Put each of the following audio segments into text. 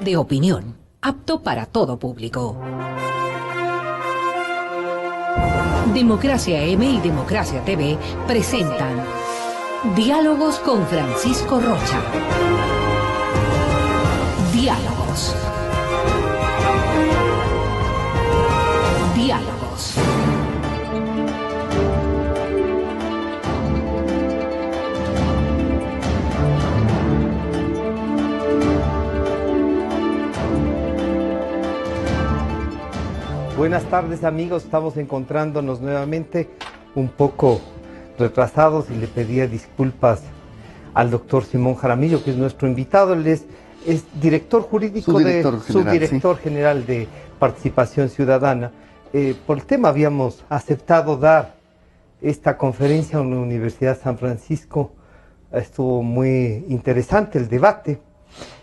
de opinión, apto para todo público. Democracia M y Democracia TV presentan Diálogos con Francisco Rocha. Diálogos. Diálogos. Buenas tardes, amigos, estamos encontrándonos nuevamente un poco retrasados y le pedía disculpas al doctor Simón Jaramillo, que es nuestro invitado. Él es director jurídico subdirector general de Participación Ciudadana. Por el tema habíamos aceptado dar esta conferencia en la Universidad de San Francisco. Estuvo muy interesante el debate.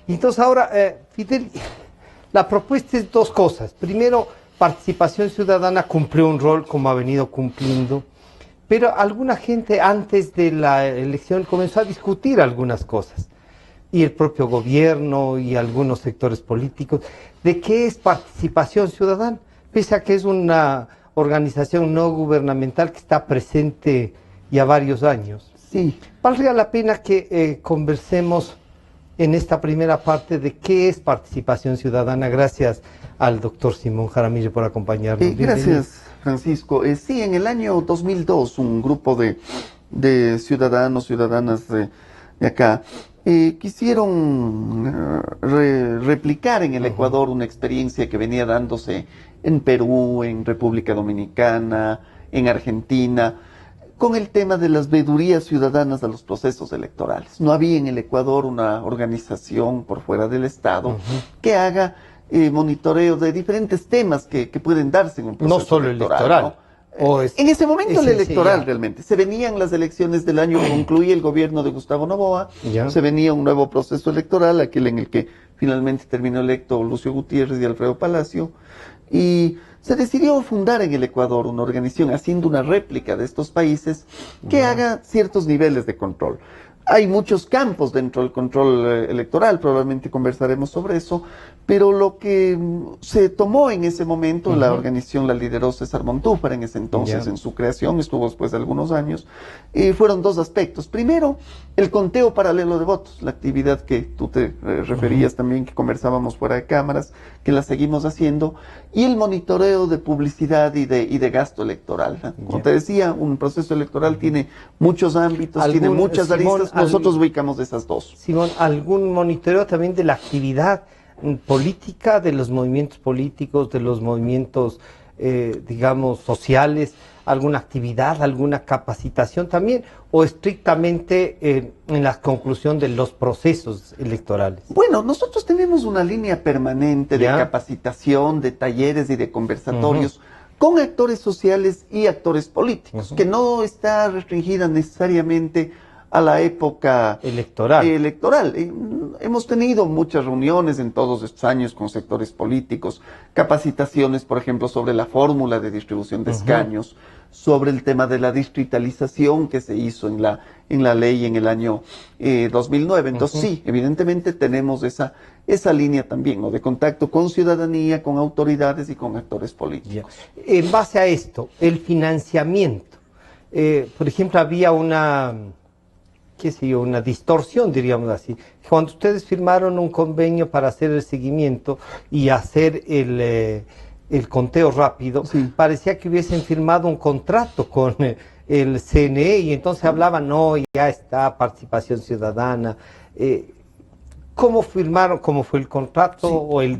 Y entonces ahora, Fidel, la propuesta es dos cosas. Primero, Participación Ciudadana cumplió un rol como ha venido cumpliendo, pero alguna gente antes de la elección comenzó a discutir algunas cosas, y el propio gobierno y algunos sectores políticos, de qué es Participación Ciudadana, pese a que es una organización no gubernamental que está presente ya varios años. Sí. Valdría la pena que conversemos en esta primera parte de qué es Participación Ciudadana. Gracias al doctor Simón Jaramillo por acompañarnos. Gracias, Francisco. Sí, en el año 2002 un grupo de ciudadanas de acá quisieron replicar en el Ecuador una experiencia que venía dándose en Perú, en República Dominicana, en Argentina, con el tema de las veedurías ciudadanas a los procesos electorales. No había en el Ecuador una organización por fuera del Estado que haga monitoreo de diferentes temas que pueden darse en un proceso no solo electoral. ¿No? En ese momento el electoral realmente. Se venían las elecciones del año, concluía el gobierno de Gustavo Noboa, se venía un nuevo proceso electoral, aquel en el que finalmente terminó electo Lucio Gutiérrez y Alfredo Palacio, y se decidió fundar en el Ecuador una organización haciendo una réplica de estos países que haga ciertos niveles de control. Hay muchos campos dentro del control electoral, probablemente conversaremos sobre eso, pero lo que se tomó en ese momento, la organización la lideró César Montúfar en ese entonces, en su creación, estuvo después de algunos años, fueron dos aspectos. Primero, el conteo paralelo de votos, la actividad que tú te referías también, que conversábamos fuera de cámaras, que la seguimos haciendo, y el monitoreo de publicidad y de gasto electoral. Como te decía, un proceso electoral tiene muchos ámbitos, tiene muchas aristas. Nosotros ubicamos esas dos. Simón, ¿algún monitoreo también de la actividad política, de los movimientos políticos, de los movimientos, digamos, sociales? ¿Alguna actividad, alguna capacitación también? ¿O estrictamente en la conclusión de los procesos electorales? Bueno, nosotros tenemos una línea permanente de capacitación, de talleres y de conversatorios con actores sociales y actores políticos, que no está restringida necesariamente a la época electoral. Hemos tenido muchas reuniones en todos estos años con sectores políticos, capacitaciones, por ejemplo, sobre la fórmula de distribución de escaños, sobre el tema de la distritalización que se hizo en la ley en el año 2009. Entonces, sí, evidentemente tenemos esa línea también, ¿no?, de contacto con ciudadanía, con autoridades y con actores políticos. En base a esto, el financiamiento. Por ejemplo, había una distorsión, diríamos así. Cuando ustedes firmaron un convenio para hacer el seguimiento y hacer el conteo rápido, parecía que hubiesen firmado un contrato con el CNE y entonces hablaban, no, ya está Participación Ciudadana. ¿Cómo firmaron? ¿Cómo fue el contrato o el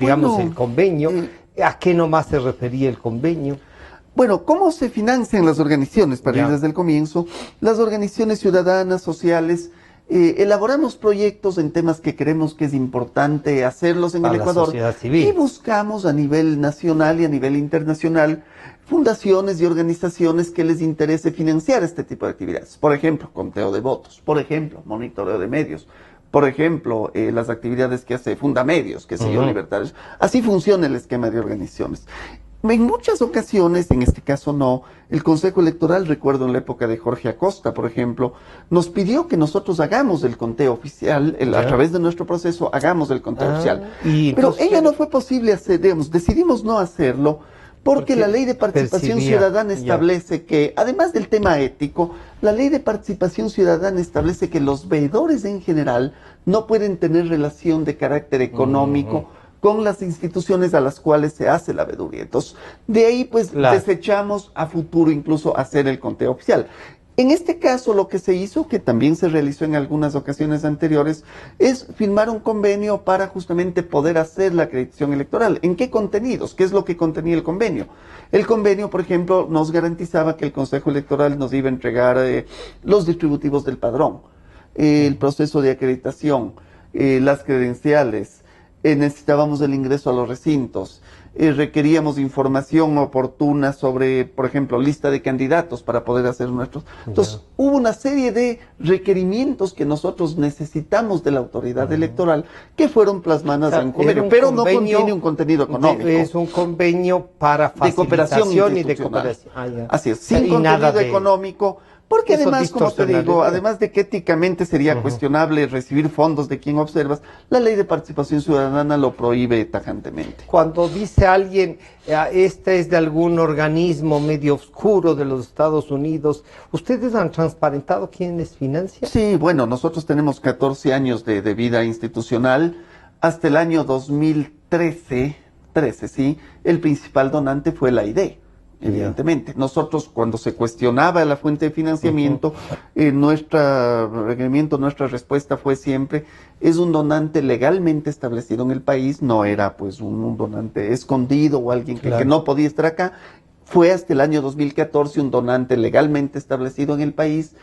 convenio? ¿A qué nomás se refería el convenio? Bueno, ¿cómo se financian las organizaciones? Para ir desde el comienzo, las organizaciones ciudadanas, sociales, elaboramos proyectos en temas que creemos que es importante hacerlos en el Ecuador y buscamos a nivel nacional y a nivel internacional fundaciones y organizaciones que les interese financiar este tipo de actividades. Por ejemplo, conteo de votos, por ejemplo, monitoreo de medios, por ejemplo, las actividades que hace Fundamedios, que sé yo, Libertarios. Así funciona el esquema de organizaciones. En muchas ocasiones, en este caso no, el Consejo Electoral, recuerdo en la época de Jorge Acosta, por ejemplo, nos pidió que nosotros hagamos el conteo oficial, a través de nuestro proceso, hagamos el conteo oficial. Pero ella no fue posible hacer, digamos, decidimos no hacerlo, porque la ley de participación ciudadana establece que, además del tema ético, la ley de participación ciudadana establece que los veedores en general no pueden tener relación de carácter económico con las instituciones a las cuales se hace la veeduría. Entonces, de ahí pues desechamos a futuro incluso hacer el conteo oficial. En este caso lo que se hizo, que también se realizó en algunas ocasiones anteriores, es firmar un convenio para justamente poder hacer la acreditación electoral. ¿En qué contenidos? ¿Qué es lo que contenía el convenio? El convenio, por ejemplo, nos garantizaba que el Consejo Electoral nos iba a entregar los distributivos del padrón, el proceso de acreditación, las credenciales, necesitábamos el ingreso a los recintos, requeríamos información oportuna sobre, por ejemplo, lista de candidatos para poder hacer nuestros. Entonces, hubo una serie de requerimientos que nosotros necesitamos de la autoridad electoral que fueron plasmadas en un convenio, pero no contiene un contenido económico. Es un convenio para facilitación y de cooperación. Así es, sin contenido económico. Porque además, como te digo, además de que éticamente sería cuestionable recibir fondos de quien observas, la ley de participación ciudadana lo prohíbe tajantemente. Cuando dice alguien, este es de algún organismo medio oscuro de los Estados Unidos, ¿ustedes han transparentado quién les financia? Sí, bueno, nosotros tenemos 14 años de vida institucional. Hasta el año 2013, sí, el principal donante fue la AID. Evidentemente, nosotros cuando se cuestionaba la fuente de financiamiento, nuestro requerimiento, nuestra respuesta fue siempre, es un donante legalmente establecido en el país, no era pues un donante escondido o alguien que no podía estar acá, fue hasta el año 2014 un donante legalmente establecido en el país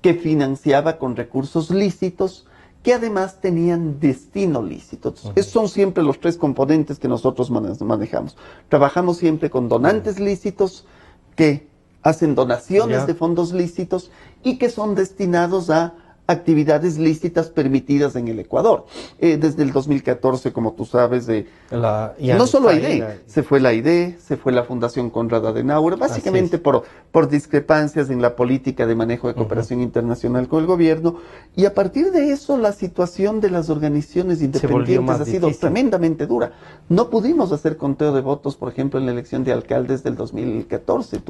que financiaba con recursos lícitos, que además tenían destino lícito. Esos son siempre los tres componentes que nosotros manejamos. Trabajamos siempre con donantes lícitos que hacen donaciones de fondos lícitos y que son destinados a actividades lícitas permitidas en el Ecuador. Desde el 2014, como tú sabes, no solo AID, se fue la AID, se fue la Fundación Konrad Adenauer, básicamente por discrepancias en la política de manejo de cooperación internacional con el gobierno, y a partir de eso la situación de las organizaciones independientes ha sido tremendamente dura. No pudimos hacer conteo de votos, por ejemplo, en la elección de alcaldes del 2014,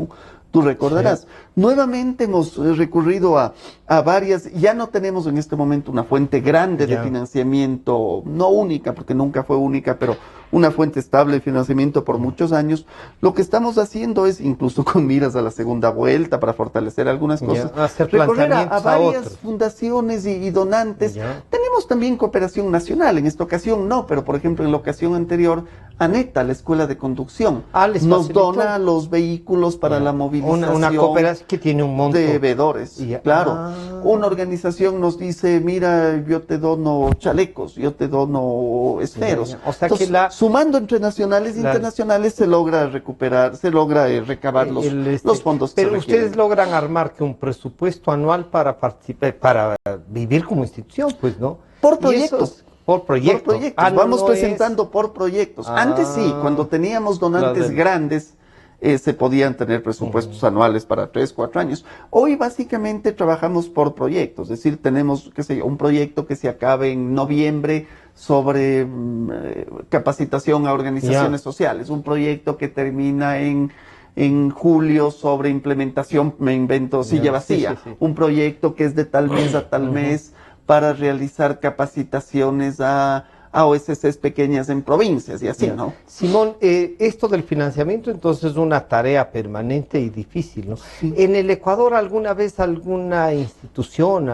tú recordarás. Nuevamente hemos recurrido a varias, ya no tenemos en este momento una fuente grande de financiamiento, no única, porque nunca fue única, pero una fuente estable de financiamiento por muchos años. Lo que estamos haciendo es, incluso con miras a la segunda vuelta, para fortalecer algunas cosas, recorrer a varias fundaciones y donantes. Tenemos también cooperación nacional, en esta ocasión no, pero por ejemplo en la ocasión anterior, ANETA, la Escuela de Conducción, nos dona los vehículos para la movilización. Una cooperación que tiene un monto de veedores, claro. Una organización nos dice, mira, yo te dono chalecos, yo te dono esferos. O sea, entonces, que sumando entre nacionales e internacionales se logra recuperar, se logra recabar los fondos que pero ustedes logran armar que un presupuesto anual para participar, para vivir como institución, pues, ¿no? Por proyectos. Por proyectos. Vamos presentando por proyectos. Antes sí, cuando teníamos donantes grandes, se podían tener presupuestos anuales para 3, 4 años. Hoy básicamente trabajamos por proyectos, es decir, tenemos, qué sé yo, un proyecto que se acabe en noviembre sobre capacitación a organizaciones sociales, un proyecto que termina en julio sobre implementación, me invento, silla vacía, un proyecto que es de tal mes a tal mes para realizar capacitaciones a OSCs pequeñas en provincias y así, ¿no? Simón, esto del financiamiento entonces es una tarea permanente y difícil, ¿no? ¿En el Ecuador alguna vez alguna institución,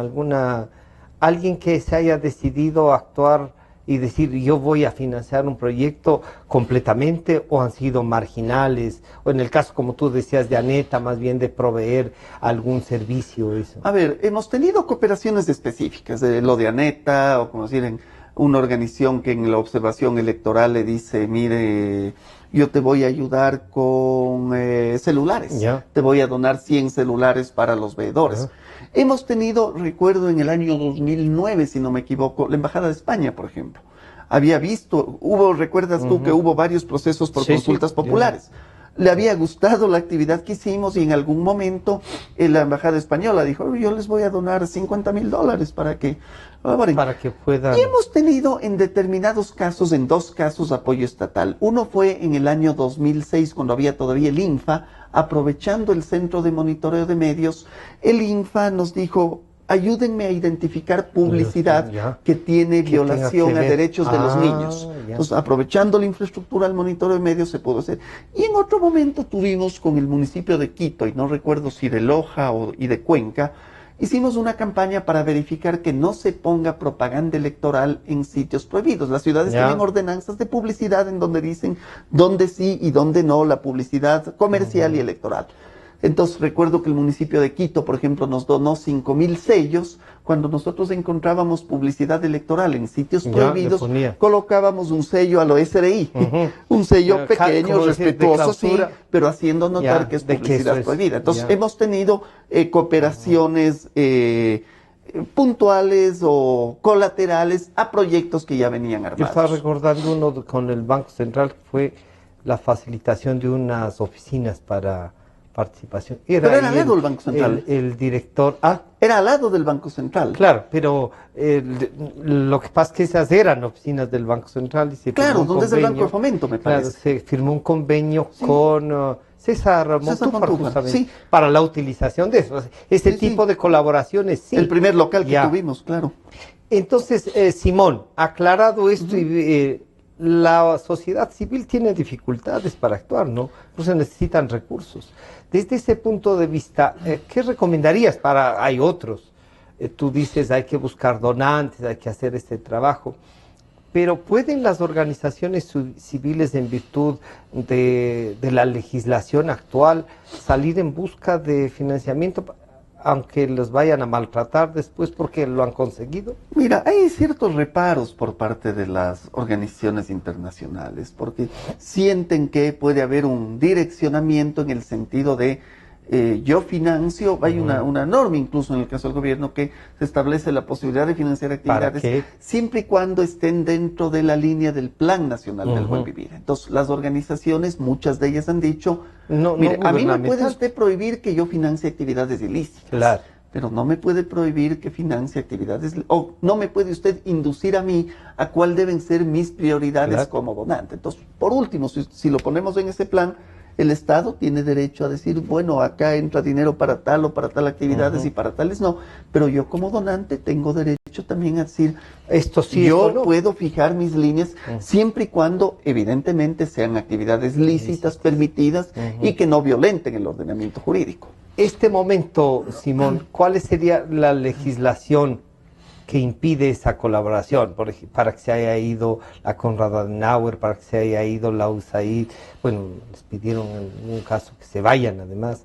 alguien que se haya decidido actuar y decir yo voy a financiar un proyecto completamente, o han sido marginales, o en el caso como tú decías de ANETA, más bien de proveer algún servicio? Eso. A ver, hemos tenido cooperaciones específicas, lo de ANETA, o como decir, una organización que en la observación electoral le dice, mire, yo te voy a ayudar con celulares, te voy a donar 100 celulares para los veedores. Hemos tenido, recuerdo en el año 2009, si no me equivoco, la Embajada de España, por ejemplo, había visto, recuerdas tú que hubo varios procesos por consultas populares. le había gustado la actividad que hicimos y en algún momento la embajada española dijo, yo les voy a donar $50,000 para que puedan. Y hemos tenido en determinados casos, en 2 casos, apoyo estatal. Uno fue en el año 2006, cuando había todavía el INFA, aprovechando el Centro de Monitoreo de Medios, el INFA nos dijo, ayúdenme a identificar publicidad que tiene violación a derechos de los niños. Entonces, aprovechando la infraestructura del monitoreo de medios se pudo hacer. Y en otro momento tuvimos con el municipio de Quito, y no recuerdo si de Loja y de Cuenca, hicimos una campaña para verificar que no se ponga propaganda electoral en sitios prohibidos. Las ciudades tienen ordenanzas de publicidad en donde dicen dónde sí y dónde no la publicidad comercial y electoral. Entonces recuerdo que el municipio de Quito, por ejemplo, nos donó 5,000 sellos. Cuando nosotros encontrábamos publicidad electoral en sitios prohibidos, colocábamos un sello a lo SRI, un sello pequeño, respetuoso, sí, pero haciendo notar que es publicidad prohibida. Entonces hemos tenido cooperaciones puntuales o colaterales a proyectos que ya venían armados. Yo estaba recordando uno con el Banco Central, que fue la facilitación de unas oficinas para participación. Pero era al lado del Banco Central. El director... Era al lado del Banco Central. Claro, pero lo que pasa es que esas eran oficinas del Banco Central. Y claro, donde es el Banco de Fomento, me parece. Claro, se firmó un convenio con César Montúfar, justamente, para la utilización de eso. Ese tipo de colaboraciones, sí. El primer local que tuvimos, claro. Entonces, Simón, aclarado esto, la sociedad civil tiene dificultades para actuar, ¿no? Pues se necesitan recursos. Desde ese punto de vista, ¿qué recomendarías hay otros? Tú dices, hay que buscar donantes, hay que hacer este trabajo, pero ¿pueden las organizaciones civiles, en virtud de la legislación actual, salir en busca de financiamiento, aunque los vayan a maltratar después porque lo han conseguido? Mira, hay ciertos reparos por parte de las organizaciones internacionales, porque sienten que puede haber un direccionamiento en el sentido de yo financio, hay una norma incluso en el caso del gobierno que se establece la posibilidad de financiar actividades siempre y cuando estén dentro de la línea del Plan Nacional del Buen Vivir. Entonces, las organizaciones, muchas de ellas han dicho, mire, a mí me puede usted prohibir que yo financie actividades ilícitas, pero no me puede prohibir que financie actividades, o no me puede usted inducir a mí a cuál deben ser mis prioridades como donante. Entonces, por último, si lo ponemos en ese plan, el Estado tiene derecho a decir, bueno, acá entra dinero para tal o para tal actividades y para tales no, pero yo como donante tengo derecho también a decir, esto sí, yo puedo fijar mis líneas siempre y cuando evidentemente sean actividades lícitas, permitidas y que no violenten el ordenamiento jurídico. Este momento, Simón, ¿cuál sería la legislación que impide esa colaboración? Por ejemplo, para que se haya ido la Konrad Adenauer, para que se haya ido la USAID, bueno, les pidieron en un caso que se vayan además.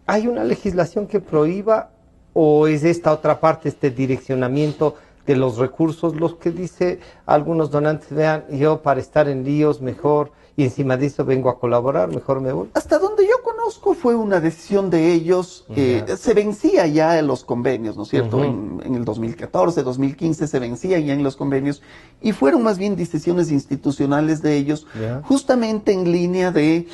¿Hay una legislación que prohíba o es esta otra parte, este direccionamiento de los recursos, los que dice algunos donantes, vean, yo para estar en líos mejor y encima de eso vengo a colaborar, mejor me voy? Hasta donde yo conozco fue una decisión de ellos, se vencía ya en los convenios, ¿no es cierto? En el 2014, 2015 se vencían ya en los convenios y fueron más bien decisiones institucionales de ellos, justamente en línea de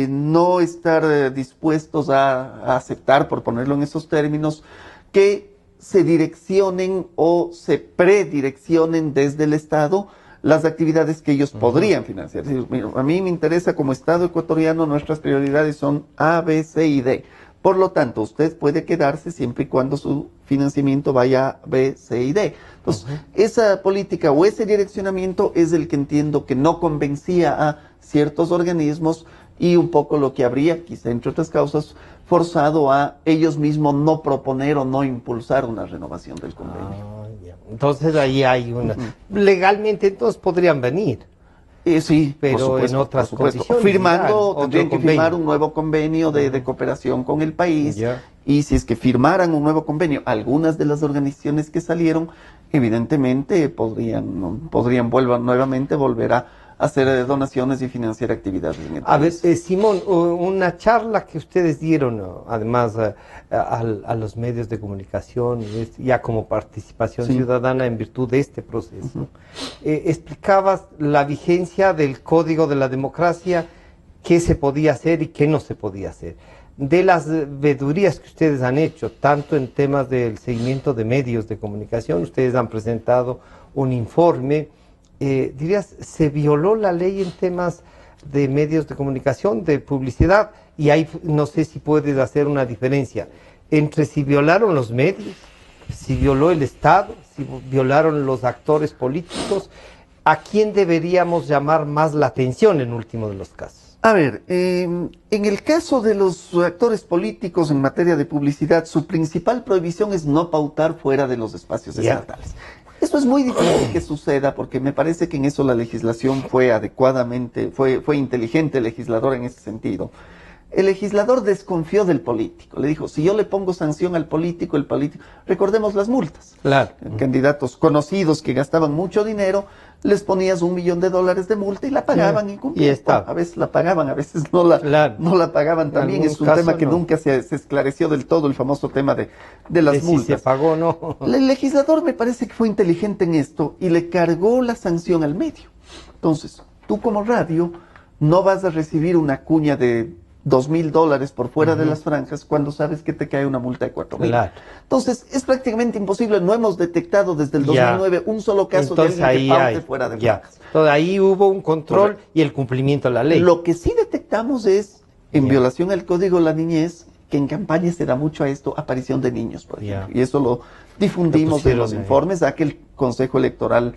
no estar dispuestos a aceptar, por ponerlo en esos términos, que se direccionen o se predireccionen desde el Estado las actividades que ellos podrían financiar. Es decir, mira, a mí me interesa como Estado ecuatoriano, nuestras prioridades son A, B, C y D. Por lo tanto, usted puede quedarse siempre y cuando su financiamiento vaya a B, C y D. Entonces, esa política o ese direccionamiento es el que entiendo que no convencía a ciertos organismos y un poco lo que habría, quizá entre otras causas, forzado a ellos mismos no proponer o no impulsar una renovación del convenio. Entonces ahí hay una... Legalmente entonces podrían venir. Sí, pero por supuesto, en otras condiciones. Tendrían que firmar un nuevo convenio de cooperación con el país. Y si es que firmaran un nuevo convenio, algunas de las organizaciones que salieron, evidentemente podrían nuevamente volver a hacer donaciones y financiar actividades en el país. A ver, Simón, una charla que ustedes dieron, además a los medios de comunicación, ya como participación ciudadana en virtud de este proceso, explicabas la vigencia del Código de la Democracia qué se podía hacer y qué no se podía hacer. De las vedurías que ustedes han hecho, tanto en temas del seguimiento de medios de comunicación, ustedes han presentado un informe, dirías, ¿se violó la ley en temas de medios de comunicación, de publicidad? Y ahí no sé si puedes hacer una diferencia entre si violaron los medios, si violó el Estado, si violaron los actores políticos. ¿A quién deberíamos llamar más la atención en último de los casos? A ver, en el caso de los actores políticos en materia de publicidad, su principal prohibición es no pautar fuera de los espacios estatales. Eso es muy difícil que suceda porque me parece que en eso la legislación fue adecuadamente, fue inteligente el legislador en ese sentido. El legislador desconfió del político. Le dijo, si yo le pongo sanción al político, el político... Recordemos las multas. Claro. Candidatos conocidos que gastaban mucho dinero, les ponías $1 millón de multa y la pagaban y cumplían. A veces la pagaban, a veces no la pagaban también. Es un tema que nunca se esclareció del todo, el famoso tema de las multas. Si se pagó o no. El legislador me parece que fue inteligente en esto y le cargó la sanción al medio. Entonces, tú como radio no vas a recibir una cuña de $2,000 por fuera de las franjas cuando sabes que te cae una multa de 4,000. Claro. Entonces, es prácticamente imposible. No hemos detectado desde el 2009 un solo caso de alguien que paute fuera de franjas. Entonces, ahí hubo un control y el cumplimiento de la ley. Lo que sí detectamos es, en violación al Código de la Niñez, que en campaña se da mucho a esto, aparición de niños, por ejemplo. Y eso lo difundimos en los informes a que el Consejo Electoral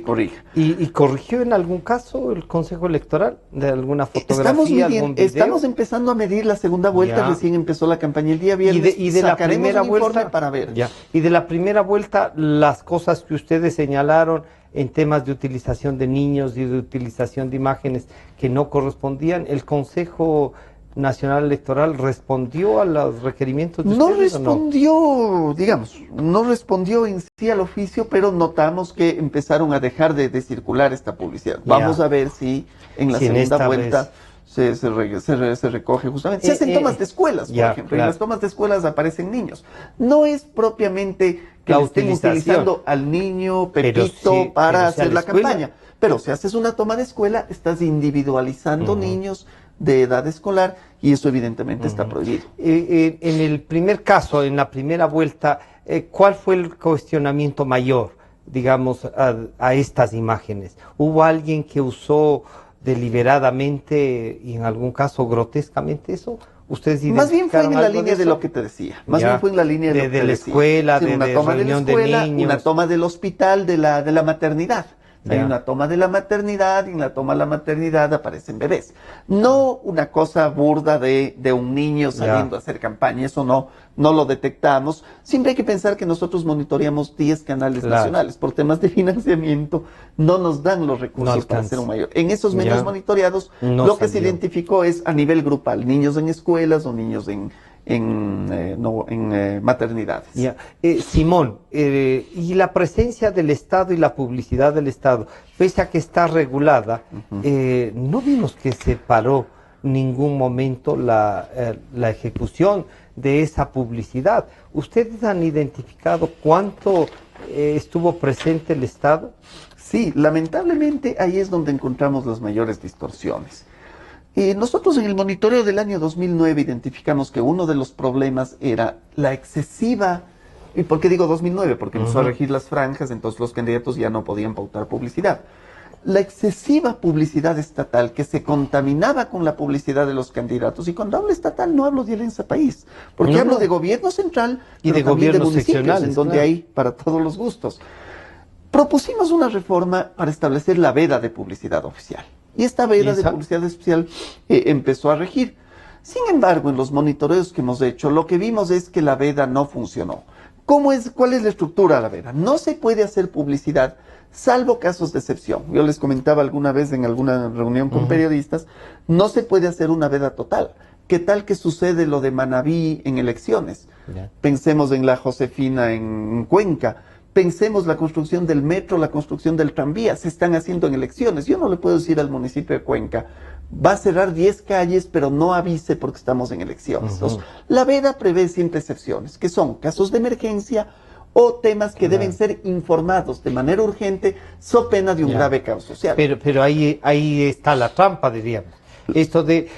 corrija. ¿Y corrigió en algún caso el Consejo Electoral? ¿De alguna fotografía, algún video? Estamos empezando a medir la segunda vuelta, recién empezó la campaña el día viernes. Y de la primera vuelta, para ver. Y de la primera vuelta, las cosas que ustedes señalaron en temas de utilización de niños y de utilización de imágenes que no correspondían, ¿el Consejo Nacional Electoral respondió a los requerimientos de ustedes? No respondió en sí al oficio, pero notamos que empezaron a dejar de circular esta publicidad. Vamos a ver si en la segunda vuelta se recoge justamente. Se hacen tomas de escuelas, por ejemplo. En las tomas de escuelas aparecen niños. No es propiamente que estén utilizando al niño Pepito para hacer la campaña. Pero si haces una toma de escuela, estás individualizando niños de edad escolar y eso evidentemente está prohibido. En el primer caso, en la primera vuelta, ¿cuál fue el cuestionamiento mayor, digamos, a estas imágenes? ¿Hubo alguien que usó deliberadamente y en algún caso grotescamente eso? ¿Ustedes más bien fue en la línea de lo que te decía. Más bien fue en la línea de lo que te la escuela, decía. Una toma de la escuela, una toma del hospital, de la maternidad. Hay una toma de la maternidad y en la toma de la maternidad aparecen bebés. No una cosa burda de un niño saliendo a hacer campaña, eso no lo detectamos. Siempre hay que pensar que nosotros monitoreamos 10 canales nacionales. Por temas de financiamiento no nos dan los recursos para hacer un mayor. En esos medios monitoreados lo que se identificó es a nivel grupal, niños en escuelas o niños en maternidades. Simón, y la presencia del Estado y la publicidad del Estado, pese a que está regulada, no vimos que se paró ningún momento la ejecución de esa publicidad. ¿Ustedes han identificado cuánto estuvo presente el Estado? Sí, lamentablemente ahí es donde encontramos las mayores distorsiones. Nosotros en el monitoreo del año 2009 identificamos que uno de los problemas era la excesiva, ¿y por qué digo 2009? Porque empezó a regir las franjas, entonces los candidatos ya no podían pautar publicidad. La excesiva publicidad estatal que se contaminaba con la publicidad de los candidatos, y cuando hablo estatal no hablo de Alianza País, porque hablo de gobierno central y de gobiernos seccionales, en donde hay para todos los gustos. Propusimos una reforma para establecer la veda de publicidad oficial. Y esta veda de publicidad oficial empezó a regir. Sin embargo, en los monitoreos que hemos hecho, lo que vimos es que la veda no funcionó. ¿Cuál es la estructura de la veda? No se puede hacer publicidad, salvo casos de excepción. Yo les comentaba alguna vez en alguna reunión con periodistas, no se puede hacer una veda total. ¿Qué tal que sucede lo de Manabí en elecciones? Pensemos en la Josefina en Cuenca. Pensemos la construcción del metro, la construcción del tranvía, se están haciendo en elecciones. Yo no le puedo decir al municipio de Cuenca, va a cerrar 10 calles, pero no avise porque estamos en elecciones. Entonces, la veda prevé siempre excepciones, que son casos de emergencia o temas que deben ser informados de manera urgente, so pena de un grave caos social. Pero ahí está la trampa, diríamos. esto de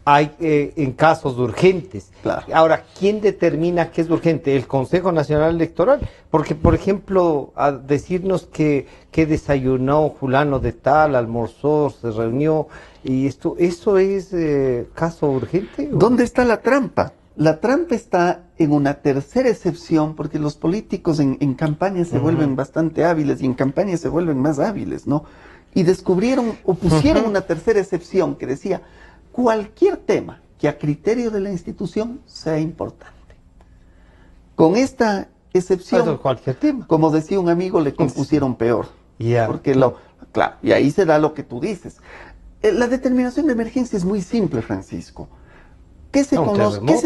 hay en casos urgentes. Claro. Ahora, ¿quién determina qué es urgente? ¿El Consejo Nacional Electoral? Porque, por ejemplo, a decirnos que desayunó fulano de tal, almorzó, se reunió, y esto, ¿eso es caso urgente? ¿O? ¿Dónde está la trampa? La trampa está en una tercera excepción, porque los políticos en campaña se vuelven bastante hábiles y en campaña se vuelven más hábiles, ¿no? Y descubrieron o pusieron una tercera excepción que decía: cualquier tema que a criterio de la institución sea importante. Con esta excepción, cualquier tema. como decía un amigo, le compusieron peor. Yeah. Porque claro, y ahí se da lo que tú dices. La determinación de emergencia es muy simple, Francisco. ¿Qué se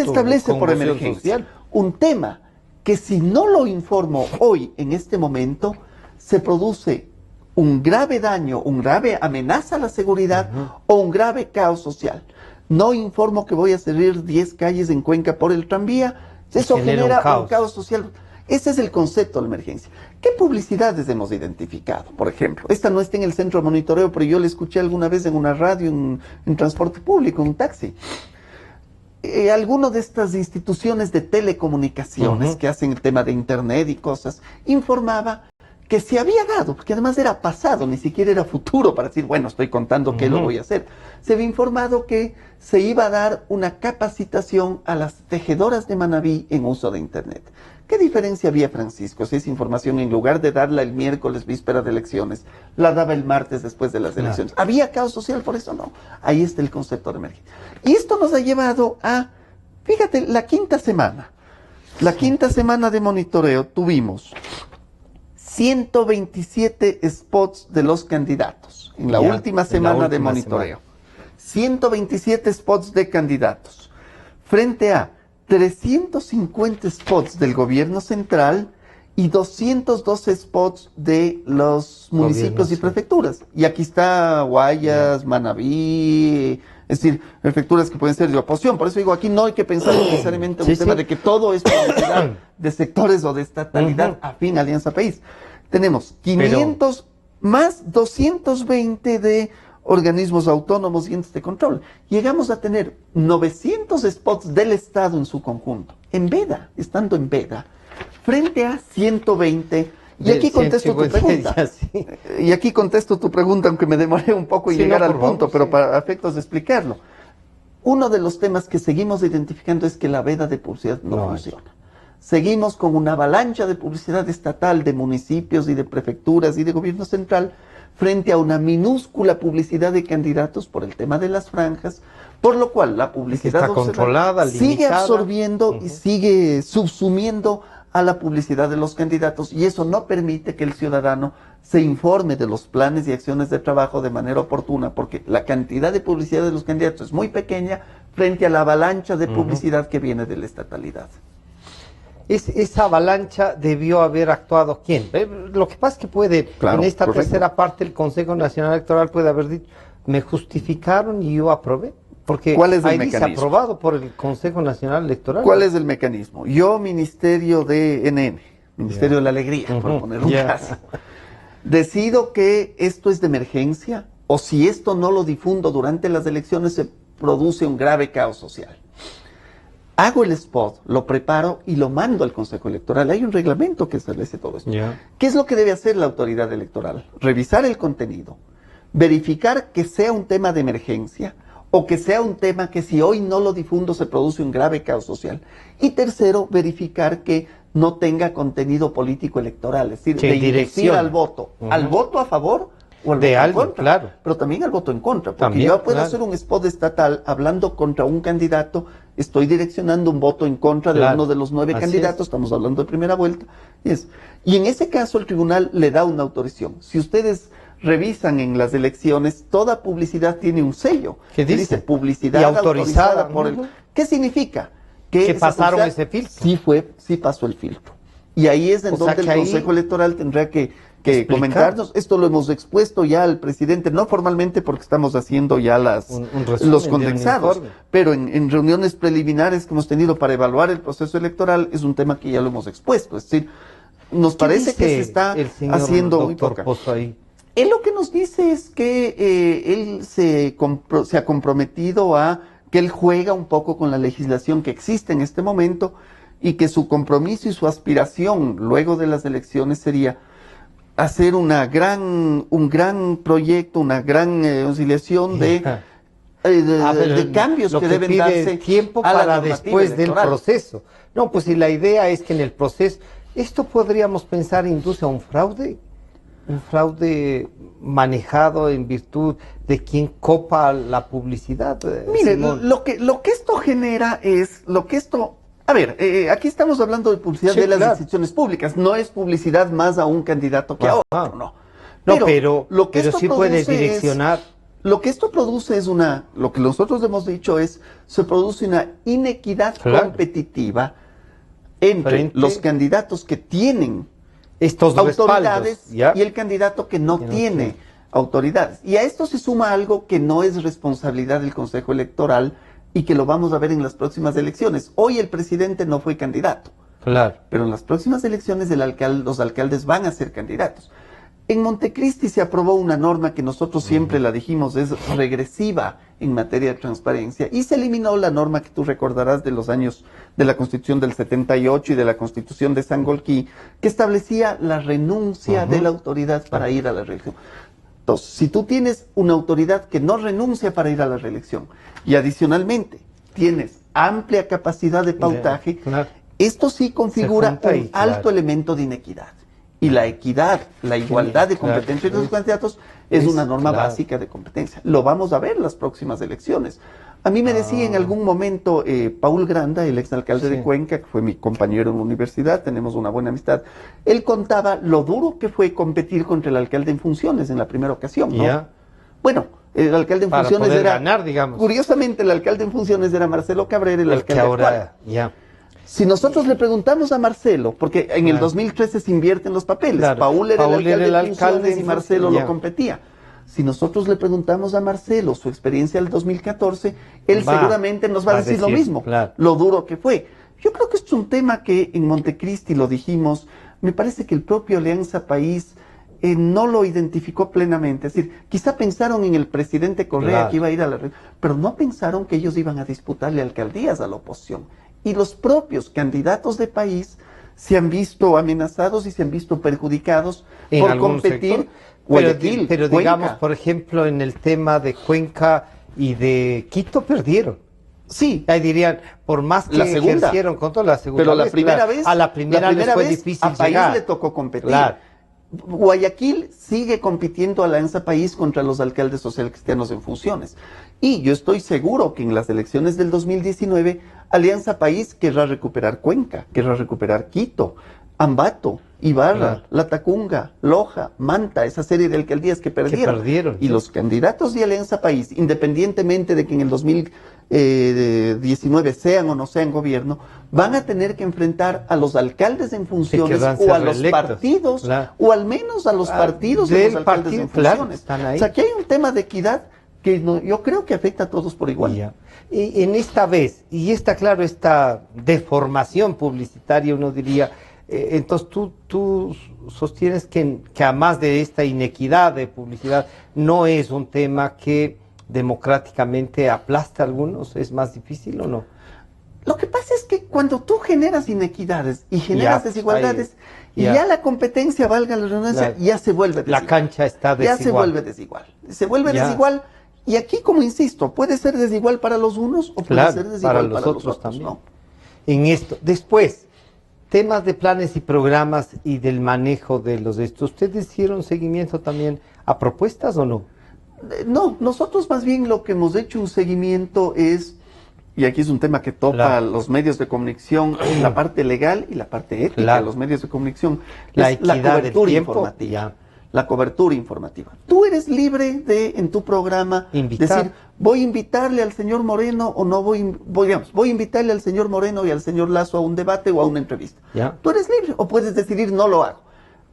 establece por emergencia? Social. Un tema que si no lo informo hoy, en este momento, se produce un grave daño, un grave amenaza a la seguridad o un grave caos social. No informo que voy a cerrar 10 calles en Cuenca por el tranvía, eso genera un caos social. Ese es el concepto de la emergencia. ¿Qué publicidades hemos identificado? Por ejemplo, esta no está en el centro de monitoreo, pero yo la escuché alguna vez en una radio, en transporte público, en un taxi. Alguno de estas instituciones de telecomunicaciones que hacen el tema de internet y cosas, informaba que se había dado, porque además era pasado, ni siquiera era futuro para decir, bueno, estoy contando qué lo voy a hacer. Se había informado que se iba a dar una capacitación a las tejedoras de Manabí en uso de internet. ¿Qué diferencia había, Francisco, si esa información, en lugar de darla el miércoles víspera de elecciones, la daba el martes después de las elecciones? ¿Había caos social por eso? No. Ahí está el concepto de emergencia. Y esto nos ha llevado a, fíjate, la quinta semana de monitoreo tuvimos 127 spots de los candidatos en la última semana de monitoreo. 127 spots de candidatos frente a 350 spots del gobierno central y 212 spots de los municipios y prefecturas. Y aquí está Guayas, Manabí, es decir, prefecturas que pueden ser de oposición. Por eso digo, aquí no hay que pensar necesariamente en un tema de que todo es publicidad de sectores o de estatalidad afín a Alianza País. Tenemos 500 más 220 de organismos autónomos y entes de control. Llegamos a tener 900 spots del Estado en su conjunto, en veda, estando en veda, frente a 120. Y aquí contesto tu pregunta. Y aquí contesto tu pregunta, aunque me demoré un poco en llegar al punto, pero para efectos de explicarlo. Uno de los temas que seguimos identificando es que la veda de publicidad no funciona. Seguimos con una avalancha de publicidad estatal de municipios y de prefecturas y de gobierno central frente a una minúscula publicidad de candidatos por el tema de las franjas, por lo cual la publicidad controlada, sigue absorbiendo y sigue subsumiendo a la publicidad de los candidatos, y eso no permite que el ciudadano se informe de los planes y acciones de trabajo de manera oportuna, porque la cantidad de publicidad de los candidatos es muy pequeña frente a la avalancha de publicidad que viene de la estatalidad. Esa avalancha debió haber actuado ¿quién? Lo que pasa es que puede, en esta tercera parte, el Consejo Nacional Electoral puede haber dicho, me justificaron y yo aprobé. Porque ¿cuál es el ahí mecanismo? dice aprobado por el Consejo Nacional Electoral. ¿Cuál es el mecanismo? Yo, Ministerio de NN, Ministerio de la Alegría, por poner un caso, decido que esto es de emergencia, o si esto no lo difundo durante las elecciones se produce un grave caos social. Hago el spot, lo preparo y lo mando al Consejo Electoral. Hay un reglamento que establece todo esto. ¿Qué es lo que debe hacer la autoridad electoral? Revisar el contenido, verificar que sea un tema de emergencia o que sea un tema que si hoy no lo difundo se produce un grave caos social. Y tercero, verificar que no tenga contenido político electoral, es decir, de inducir al voto a favor o al voto en contra, pero también al voto en contra, porque también, yo puedo hacer un spot estatal hablando contra un candidato, estoy direccionando un voto en contra de uno de los 9 candidatos, estamos hablando de primera vuelta, y en ese caso el tribunal le da una autorización. Si ustedes revisan en las elecciones, toda publicidad tiene un sello que dice publicidad autorizada por el... ¿Qué significa? Que pasaron ese filtro. Sí pasó el filtro. Y ahí es en donde el Consejo Electoral tendrá que comentarnos. Esto lo hemos expuesto ya al presidente, no formalmente porque estamos haciendo ya los condensados, pero en reuniones preliminares que hemos tenido para evaluar el proceso electoral es un tema que ya lo hemos expuesto. Es decir, nos parece que se está haciendo muy poca. Él lo que nos dice es que él se ha comprometido a que él juega un poco con la legislación que existe en este momento y que su compromiso y su aspiración luego de las elecciones sería hacer un gran proyecto, una gran conciliación de cambios que deben darse tiempo a la para normativa después electoral. del proceso. No, pues si la idea es que en el proceso, esto podríamos pensar induce a un fraude manejado en virtud de quien copa la publicidad. Mire, lo que esto genera es, a ver, aquí estamos hablando de publicidad Sí, de las claro. instituciones públicas, no es publicidad más a un candidato que a otro, no. Pero lo que esto sí puede produce direccionar. Lo que esto produce es lo que nosotros hemos dicho es, se produce una inequidad competitiva entre los candidatos que tienen estos autoridades respaldos, y el candidato que no tiene autoridades. Y a esto se suma algo que no es responsabilidad del Consejo Electoral y que lo vamos a ver en las próximas elecciones. Hoy el presidente no fue candidato, Claro. pero en las próximas elecciones los alcaldes van a ser candidatos. En Montecristi se aprobó una norma que nosotros siempre la dijimos es regresiva en materia de transparencia y se eliminó la norma que tú recordarás de los años de la Constitución del 78 y de la Constitución de Sangolquí, que establecía la renuncia de la autoridad para ir a la reelección. Entonces, si tú tienes una autoridad que no renuncia para ir a la reelección y adicionalmente tienes amplia capacidad de pautaje, esto sí configura un alto elemento de inequidad. Y la equidad, la igualdad de competencia entre los candidatos es una norma básica de competencia. Lo vamos a ver en las próximas elecciones. A mí me decía en algún momento Paul Granda, el exalcalde de Cuenca, que fue mi compañero en la universidad, tenemos una buena amistad, él contaba lo duro que fue competir contra el alcalde en funciones en la primera ocasión, ¿no? Bueno, el alcalde en funciones era... ganar, digamos. Curiosamente, el alcalde en funciones era Marcelo Cabrera, el alcalde actual. Si nosotros le preguntamos a Marcelo, porque en el 2013 se invierten los papeles, Paul era el alcalde y Marcelo lo competía. Si nosotros le preguntamos a Marcelo su experiencia del 2014, él seguramente nos va a decir lo mismo, lo duro que fue. Yo creo que esto es un tema que en Montecristi lo dijimos, me parece que el propio Alianza País no lo identificó plenamente. Es decir, quizá pensaron en el presidente Correa que iba a ir a la... pero no pensaron que ellos iban a disputarle alcaldías a la oposición. Y los propios candidatos de país se han visto amenazados y se han visto perjudicados por competir. Pero digamos, por ejemplo, en el tema de Cuenca y de Quito perdieron. Sí. Ahí dirían, por más que ejercieron contra la segunda pero vez, la primera vez, a la primera les fue difícil a País llegar. le tocó competir. Guayaquil sigue compitiendo Alianza País contra los alcaldes socialcristianos en funciones. Y yo estoy seguro que en las elecciones del 2019, Alianza País querrá recuperar Cuenca, querrá recuperar Quito, Ambato, Ibarra, Latacunga, Loja, Manta, esa serie de alcaldías que perdieron. Y los candidatos de Alianza País, independientemente de que en el 2019 sean o no sean gobierno, van a tener que enfrentar a los alcaldes en funciones o a los partidos, o al menos a los partidos de los alcaldes en funciones. O sea, que hay un tema de equidad que yo creo que afecta a todos por igual. Y en esta vez, y está claro, esta deformación publicitaria, uno diría, entonces tú sostienes que a más de esta inequidad de publicidad, no es un tema que democráticamente aplasta a algunos, ¿es más difícil o no? Lo que pasa es que cuando tú generas inequidades y generas desigualdades, y ya la competencia, valga la redundancia, ya se vuelve desigual. La cancha está desigual. Ya se vuelve desigual. Se vuelve desigual, y aquí, como insisto, puede ser desigual para los unos o puede ser desigual para los otros también. ¿No? En esto, después, temas de planes y programas y del manejo de los de estos, ¿ustedes hicieron seguimiento también a propuestas o no? No, nosotros más bien lo que hemos hecho un seguimiento es, y aquí es un tema que topa los medios de comunicación, la parte legal y la parte ética de los medios de comunicación, la es la equidad cobertura del tiempo, informativa. La cobertura informativa. Tú eres libre de, en tu programa, decir, voy a invitarle al señor Moreno o no voy a invitarle al señor Moreno y al señor Lasso a un debate o a una entrevista. Tú eres libre, o puedes decidir, no lo hago.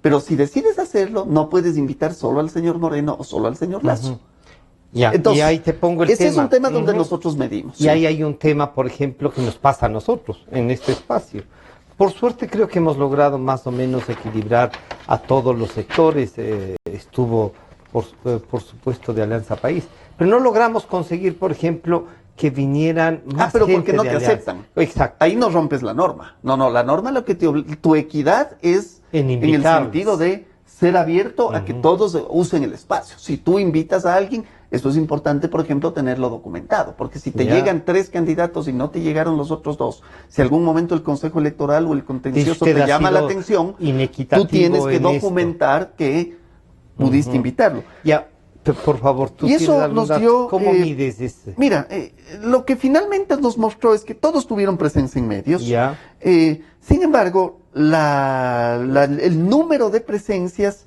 Pero si decides hacerlo, no puedes invitar solo al señor Moreno o solo al señor Lasso. Entonces, y ahí te pongo el tema. Ese es un tema donde nosotros medimos. Y ahí hay un tema, por ejemplo, que nos pasa a nosotros en este espacio. Por suerte creo que hemos logrado más o menos equilibrar a todos los sectores. Estuvo por supuesto, de Alianza País. Pero no logramos conseguir, por ejemplo, que vinieran más pero gente porque no de te Alianza. aceptan. Exacto. Ahí no rompes la norma. No, la norma lo que tu equidad es En el invitarles. sentido de ser abierto a que todos usen el espacio. Si tú invitas a alguien, eso es importante, por ejemplo, tenerlo documentado, porque si te llegan 3 candidatos y no te llegaron los otros 2, si algún momento el Consejo Electoral o el contencioso te llama la atención, tú tienes que documentar que pudiste invitarlo. Ya, por favor, tú y eso nos dio, ¿cómo mides este? Mira, lo que finalmente nos mostró es que todos tuvieron presencia en medios. Ya. Sin embargo, el número de presencias,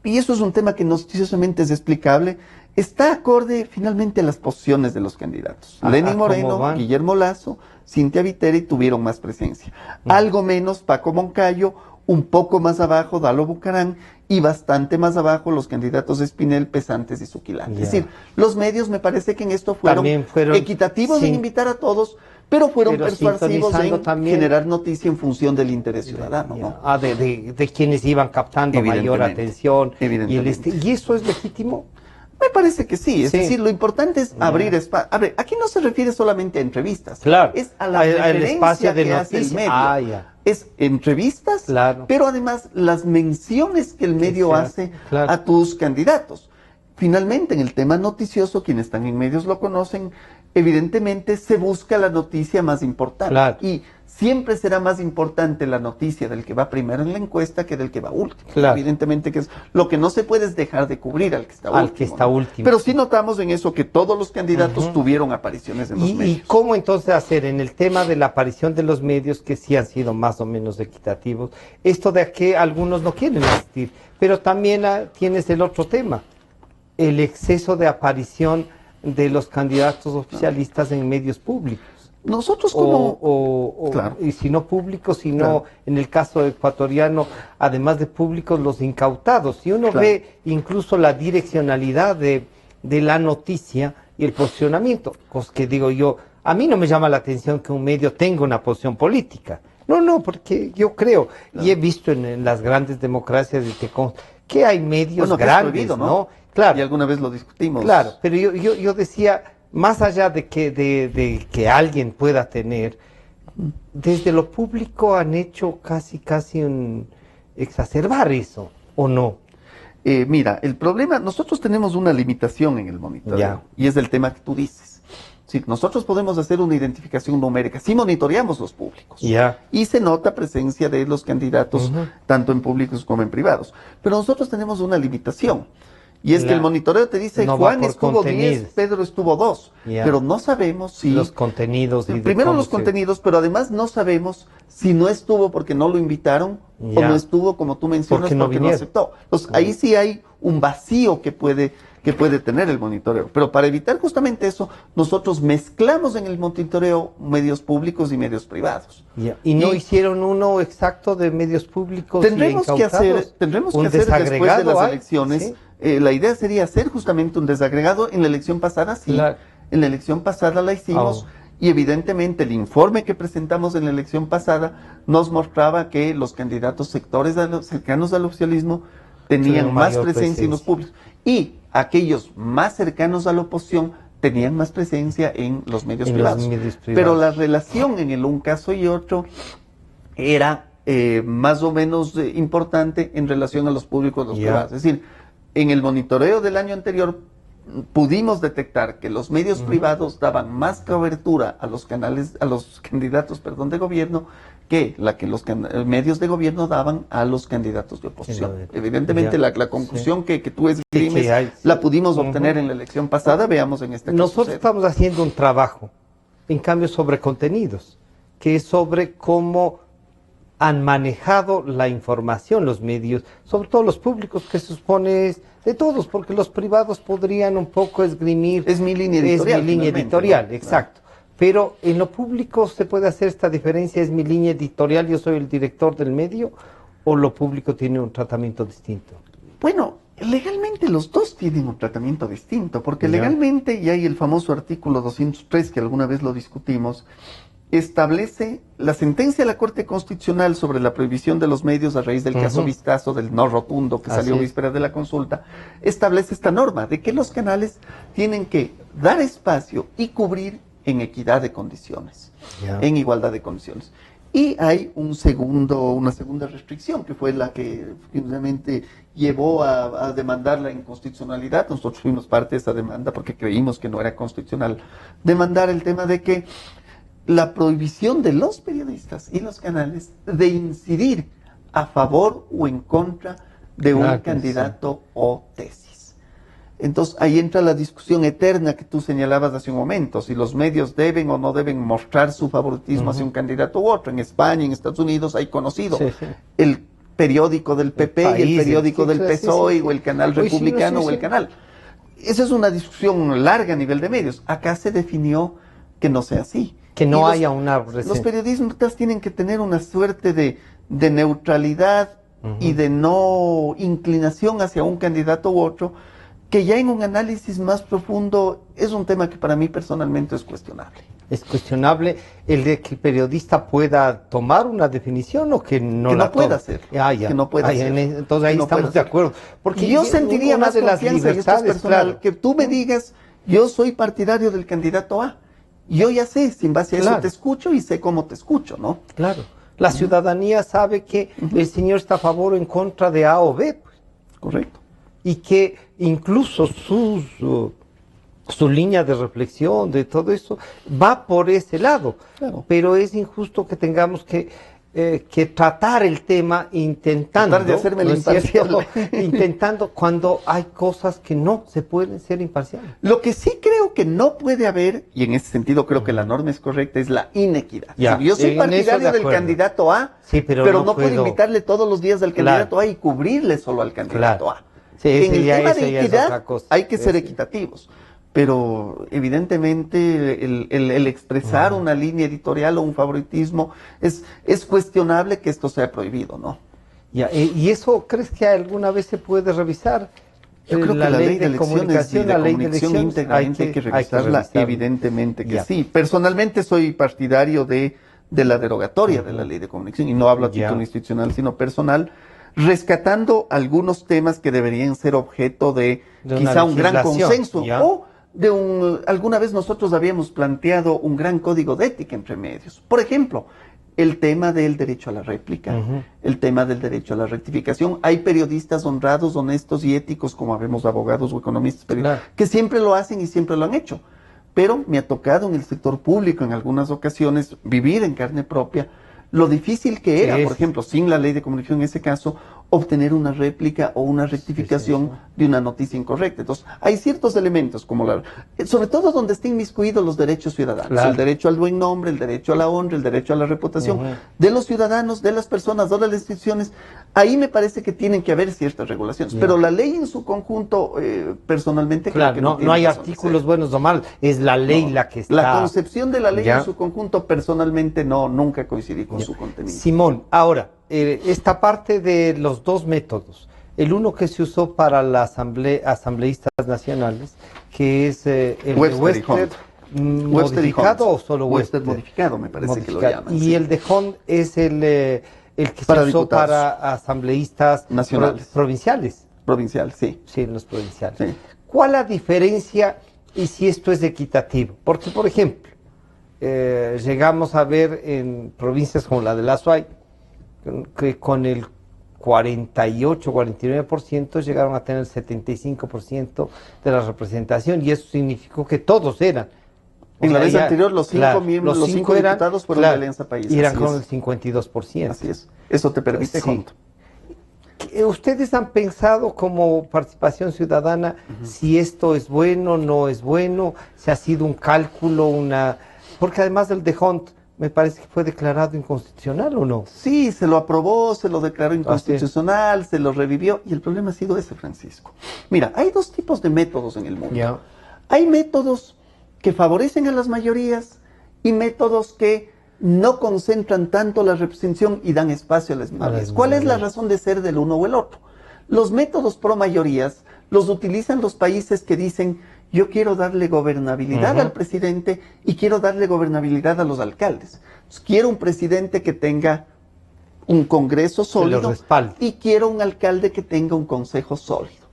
y eso es un tema que noticiosamente es explicable, está acorde finalmente a las posiciones de los candidatos. Lenín Moreno, Guillermo Lasso, Cintia Viteri tuvieron más presencia. Algo menos Paco Moncayo, un poco más abajo Dalo Bucarán y bastante más abajo los candidatos Espinel, Pesantes y Zuquilante. Es decir, los medios me parece que en esto fueron equitativos en invitar a todos, pero fueron persuasivos en generar noticia en función del interés ciudadano. ¿No? De quienes iban captando mayor atención. ¿Y eso es legítimo? Me parece que sí, es decir, lo importante es abrir espacio. A ver, aquí no se refiere solamente a entrevistas, es a la referencia que hace el medio. Es entrevistas, pero además las menciones que el medio hace a tus candidatos. Finalmente, en el tema noticioso, quienes están en medios lo conocen, evidentemente se busca la noticia más importante. Y siempre será más importante la noticia del que va primero en la encuesta que del que va último. Evidentemente que es lo que no se puede es dejar de cubrir al que está último. Pero sí notamos en eso que todos los candidatos tuvieron apariciones en los medios. ¿Y cómo entonces hacer en el tema de la aparición de los medios, que sí han sido más o menos equitativos, esto de que algunos no quieren asistir, pero también tienes el otro tema, el exceso de aparición de los candidatos oficialistas en medios públicos? Nosotros como... y si no públicos, sino en el caso ecuatoriano, además de públicos, los incautados. Si uno ve incluso la direccionalidad de la noticia y el posicionamiento, pues que digo yo, a mí no me llama la atención que un medio tenga una posición política. No, porque yo creo, y he visto en las grandes democracias que hay medios grandes, ¿no? Claro. Y alguna vez lo discutimos. Claro, pero yo decía, más allá de que alguien pueda tener, desde lo público han hecho casi un exacerbar eso, ¿o no? Mira, el problema, nosotros tenemos una limitación en el monitoreo, y es el tema que tú dices. Sí, nosotros podemos hacer una identificación numérica, sí monitoreamos los públicos, y se nota presencia de los candidatos, tanto en públicos como en privados, pero nosotros tenemos una limitación. Y es que el monitoreo te dice, Juan estuvo 10, Pedro estuvo 2, pero no sabemos si... Los contenidos. Primero los contenidos, pero además no sabemos si no estuvo porque no lo invitaron, o no estuvo, como tú mencionas, porque no aceptó. Entonces, ahí sí hay un vacío que puede tener el monitoreo. Pero para evitar justamente eso, nosotros mezclamos en el monitoreo medios públicos y medios privados. ¿Y no hicieron uno exacto de medios públicos? Tendremos que hacer después de las elecciones. La idea sería hacer justamente un desagregado. En la elección pasada sí, en la elección pasada la hicimos, y evidentemente el informe que presentamos en la elección pasada nos mostraba que los candidatos sectores cercanos al oficialismo tenían más presencia en los públicos, y aquellos más cercanos a la oposición tenían más presencia en los medios privados. Pero la relación en un caso y otro era más o menos importante en relación a los públicos y los privados. Es decir, en el monitoreo del año anterior pudimos detectar que los medios privados daban más cobertura a los candidatos de gobierno que los medios de gobierno daban a los candidatos de oposición. Evidentemente la conclusión que tú escribes la pudimos obtener en la elección pasada, veamos en este caso. Nosotros estamos haciendo un trabajo, en cambio, sobre contenidos, que es sobre cómo han manejado la información los medios, sobre todo los públicos, que se supone es de todos, porque los privados podrían un poco esgrimir. Es mi línea editorial. Es mi línea editorial, ¿no? Exacto. Pero en lo público se puede hacer esta diferencia, es mi línea editorial, yo soy el director del medio, o lo público tiene un tratamiento distinto. Bueno, legalmente los dos tienen un tratamiento distinto, porque legalmente, y hay el famoso artículo 203, que alguna vez lo discutimos, establece la sentencia de la Corte Constitucional sobre la prohibición de los medios a raíz del caso Vistazo, del no rotundo que salió víspera de la consulta, establece esta norma de que los canales tienen que dar espacio y cubrir en equidad de condiciones, en igualdad de condiciones. Y hay una segunda restricción, que fue la que finalmente llevó a demandar la inconstitucionalidad. Nosotros fuimos parte de esa demanda porque creímos que no era constitucional. Demandar el tema de que la prohibición de los periodistas y los canales de incidir a favor o en contra de un candidato o tesis. Entonces ahí entra la discusión eterna que tú señalabas hace un momento, si los medios deben o no deben mostrar su favoritismo hacia un candidato u otro. En España, en Estados Unidos hay conocido el periódico del PP y el periódico del PSOE o el canal republicano o el canal. Esa es una discusión larga a nivel de medios. Acá se definió que no sea así. Que no haya una... Los periodistas tienen que tener una suerte de neutralidad y de no inclinación hacia un candidato u otro, que ya en un análisis más profundo es un tema que para mí personalmente es cuestionable. Es cuestionable el de que el periodista pueda tomar una definición o que no la pueda hacer. Que no pueda hacer. Entonces ahí estamos de acuerdo. Porque yo sentiría más de las libertades, personal, que tú me digas, yo soy partidario del candidato A. Yo ya sé, sin base a eso te escucho y sé cómo te escucho, ¿no? Claro. La ciudadanía sabe que el señor está a favor o en contra de A o B. Pues. Correcto. Y que incluso su línea de reflexión, de todo eso, va por ese lado. Claro. Pero es injusto que tengamos que tratar el tema intentando, tratar de hacerme imparcial. intentando cuando hay cosas que no se pueden ser imparciales. Lo que sí creo que no puede haber, y en ese sentido creo que la norma es correcta, es la inequidad. Ya, si yo soy partidario del candidato A, pero no puedo invitarle todos los días al candidato A y cubrirle solo al candidato A. Sí, en el tema de equidad hay que ser equitativos. Pero evidentemente el expresar una línea editorial o un favoritismo es cuestionable que esto sea prohibido, ¿no? Ya, ¿y eso crees que alguna vez se puede revisar? Yo creo que la ley de comunicación, la ley de elección íntegramente hay que revisarla, evidentemente que sí. Personalmente soy partidario de la derogatoria de la ley de comunicación, y no hablo a título institucional, sino personal, rescatando algunos temas que deberían ser objeto de quizá un gran consenso, o alguna vez nosotros habíamos planteado un gran código de ética entre medios. Por ejemplo, el tema del derecho a la réplica, el tema del derecho a la rectificación. Hay periodistas honrados, honestos y éticos, como habemos abogados o economistas, que siempre lo hacen y siempre lo han hecho. Pero me ha tocado en el sector público en algunas ocasiones vivir en carne propia lo difícil que era, por ejemplo, sin la ley de comunicación en ese caso, obtener una réplica o una rectificación de una noticia incorrecta. Entonces, hay ciertos elementos, como sobre todo donde estén inmiscuidos los derechos ciudadanos, el derecho al buen nombre, el derecho a la honra, el derecho a la reputación de los ciudadanos, de las personas, de las instituciones. Ahí me parece que tienen que haber ciertas regulaciones, pero la ley en su conjunto, personalmente, creo que no hay artículos buenos o malos, es la ley la que está. La concepción de la ley en su conjunto, personalmente, nunca coincidí con su contenido. Simón, ahora, esta parte de los dos métodos, el uno que se usó para las asambleístas nacionales, que es el Webster modificado o solo Webster modificado, me parece que lo llaman. Y el de Hunt es el que se usó para asambleístas nacionales, provinciales. Provincial, sí. Sí, los provinciales. Sí. ¿Cuál la diferencia y si esto es equitativo? Porque, por ejemplo, llegamos a ver en provincias como la de La Suay, que con el 48-49% llegaron a tener el 75% de la representación, y eso significó que todos eran. En la vez anterior los cinco miembros, los cinco diputados fueron de Alianza País. Y eran con el 52%. Así es. Eso te permite junto. ¿Ustedes han pensado como participación ciudadana si esto es bueno, no es bueno, si ha sido un cálculo, porque además del de Hunt me parece que fue declarado inconstitucional, ¿o no? Sí, se lo aprobó, se lo declaró inconstitucional, se lo revivió, y el problema ha sido ese, Francisco. Mira, hay dos tipos de métodos en el mundo. Hay métodos que favorecen a las mayorías y métodos que no concentran tanto la representación y dan espacio a las minorías. ¿Cuál es la razón de ser del uno o el otro? Los métodos pro mayorías los utilizan los países que dicen, yo quiero darle gobernabilidad al presidente y quiero darle gobernabilidad a los alcaldes. Entonces, quiero un presidente que tenga un Congreso sólido y quiero un alcalde que tenga un consejo sólido,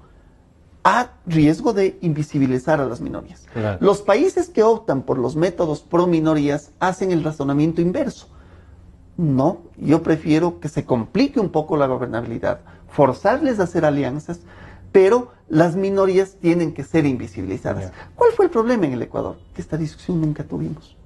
a riesgo de invisibilizar a las minorías. Claro. Los países que optan por los métodos pro minorías hacen el razonamiento inverso. No, yo prefiero que se complique un poco la gobernabilidad, forzarles a hacer alianzas, pero las minorías tienen que ser invisibilizadas. ¿Cuál fue el problema en el Ecuador? Que esta discusión nunca tuvimos.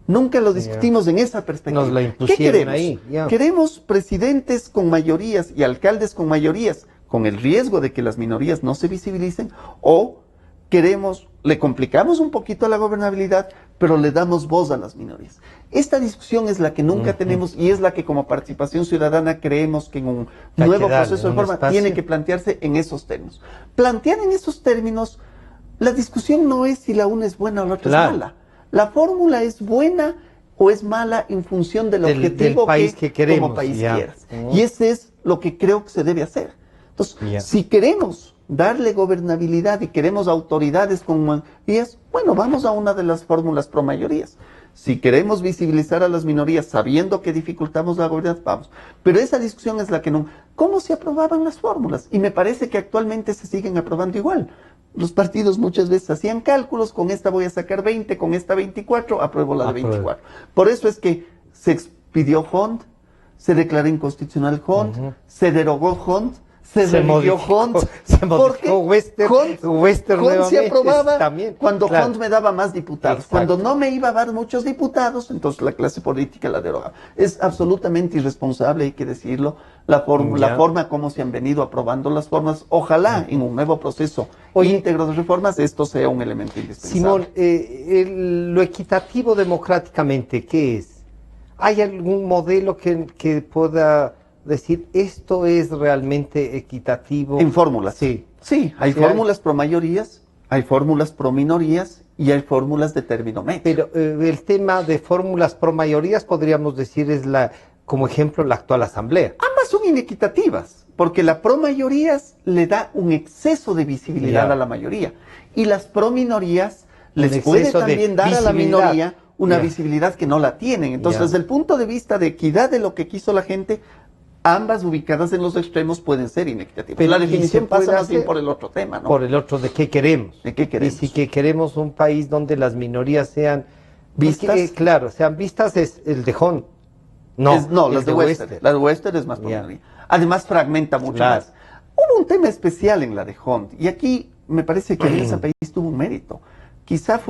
Nunca lo discutimos en esa perspectiva. Nos la impusieron. ¿Qué queremos? Queremos presidentes con mayorías y alcaldes con mayorías, con el riesgo de que las minorías no se visibilicen, o queremos, le complicamos un poquito la gobernabilidad, pero le damos voz a las minorías. Esta discusión es la que nunca tenemos y es la que como participación ciudadana creemos que en un nuevo proceso de reforma tiene que plantearse en esos términos. Plantear en esos términos, la discusión no es si la una es buena o la otra es mala. La fórmula es buena o es mala en función del objetivo país que queremos, como país quieras. Y ese es lo que creo que se debe hacer. Entonces, si queremos darle gobernabilidad y queremos autoridades con mayorías, bueno, vamos a una de las fórmulas pro mayorías. Si queremos visibilizar a las minorías sabiendo que dificultamos la gobernanza, vamos. Pero esa discusión es la que no... ¿Cómo se aprobaban las fórmulas? Y me parece que actualmente se siguen aprobando igual. Los partidos muchas veces hacían cálculos, con esta voy a sacar 20, con esta 24, apruebo la de 24. Por eso es que se expidió HOND, se declaró inconstitucional HOND, se derogó HOND, se modificó HOND, porque HOND se aprobaba también, cuando HOND me daba más diputados. Cuando no me iba a dar muchos diputados, entonces la clase política la derogaba. Es absolutamente irresponsable, hay que decirlo, la forma como se han venido aprobando las formas. Ojalá en un nuevo proceso íntegro de reformas esto sea un elemento indispensable. Simón, lo equitativo democráticamente, ¿qué es? ¿Hay algún modelo que pueda decir esto es realmente equitativo? En fórmulas. Sí, hay fórmulas pro mayorías, hay fórmulas pro minorías y hay fórmulas de término medio. Pero el tema de fórmulas pro mayorías podríamos decir es como ejemplo la actual asamblea. Ambas son inequitativas, porque la pro mayorías le da un exceso de visibilidad a la mayoría y las pro minorías les puede también dar a la minoría una visibilidad que no la tienen. Entonces, desde el punto de vista de equidad de lo que quiso la gente, ambas ubicadas en los extremos pueden ser inequitativas. Pero la definición pasa más bien por el otro tema, ¿no? Por el otro, ¿de qué queremos? ¿De qué queremos? Y si que queremos un país donde las minorías sean vistas. Claro, sean vistas es el de HOND. No, las de Wester. La de Wester es más por minoría. Además fragmenta mucho más. Hubo un tema especial en la de HOND, y aquí me parece que Alianza País tuvo un mérito. Quizá